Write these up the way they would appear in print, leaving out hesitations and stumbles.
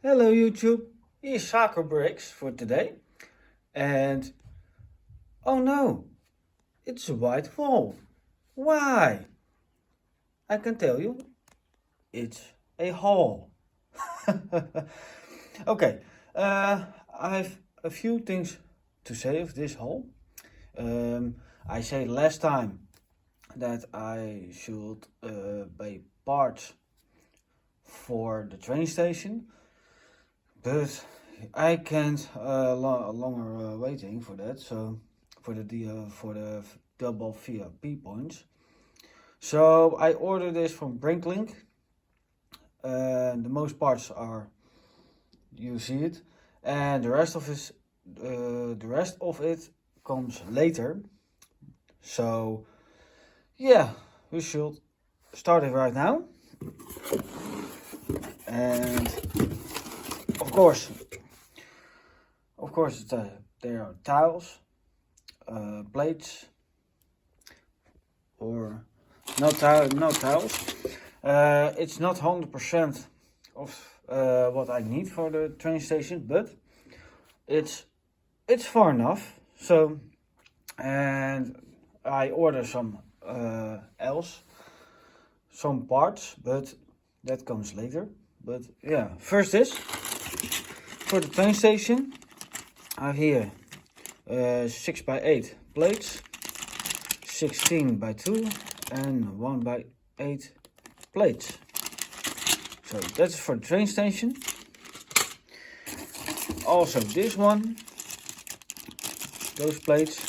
Hello YouTube, here's Soccer Bricks for today. And oh no, it's a white wall. Why? I can tell you, it's a hall. Okay, I have a few things to say of this hall. I said last time that I should buy parts for the train station. But I can't longer waiting for that. So for the double VIP points. So I ordered this from Brinklink. The most parts are, you see it, and the rest of it comes later. So yeah, we should start it right now. And of course, there are tiles, plates, or no tiles. It's not 100% of what I need for the train station, but it's far enough. So, and I order some some parts, but that comes later. But yeah, first this. For the train station, I have here 6x8 plates, 16x2 and 1x8 plates. So that's for the train station. Also this one, those plates,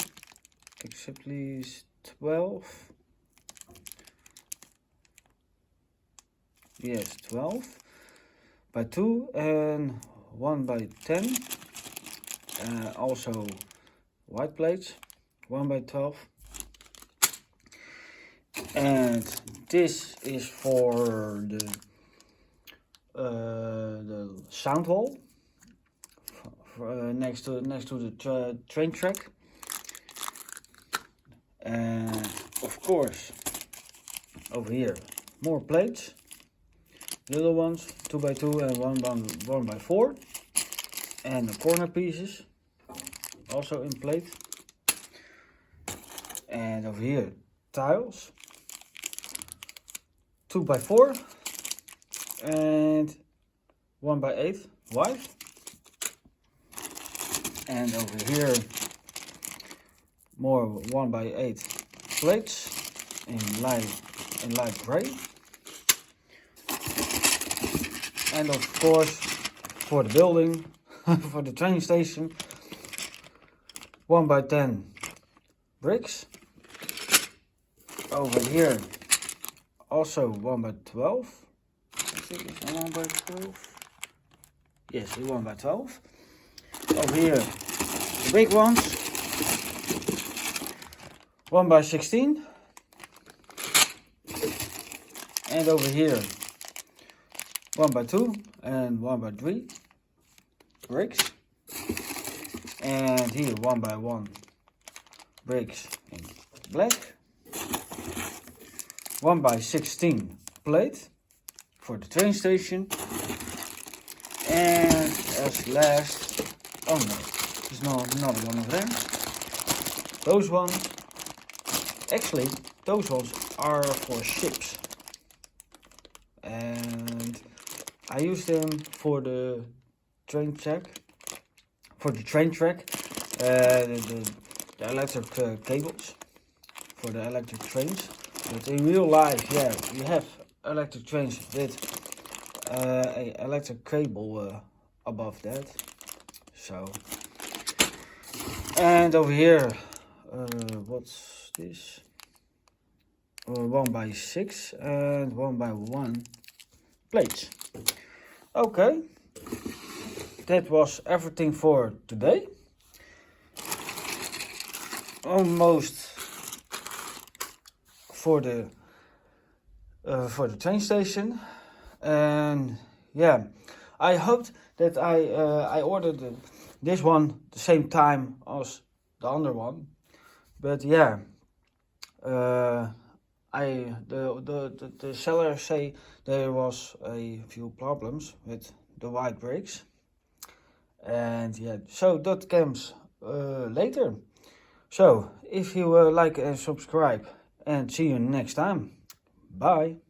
exactly 12. Yes, 12 by 2 and 1x10. Also white plates, 1x12. And this is for the sound hall next to the train track. And of course, over here more plates, little ones, 2x2 and 1x4, and the corner pieces also in plate. And over here tiles, 2x4 and 1x8 white. And over here more 1x8 plates in light gray. And of course for the building, for the train station, 1x10 bricks. Over here also 1x12. I think it's 1x12. Yes, it's 1x12. Over here the big ones, 1x16. And over here 1x2 and 1x3 bricks. And here 1x1 bricks in black. 1x16 plate for the train station. And as last, oh no, there's another one of them. Those ones, actually, those ones are for ships. And I use them for the train track. The electric cables for the electric trains. But in real life, yeah, you have electric trains with a electric cable above that. So, and over here, what's this? 1x6 and 1x1 plates. Okay, that was everything for today. Almost for the train station. And yeah, I hoped that I ordered this one the same time as the other one, but yeah, the seller say there was a few problems with the white bricks, and yeah, so that comes later. So if you like and subscribe, and see you next time. Bye.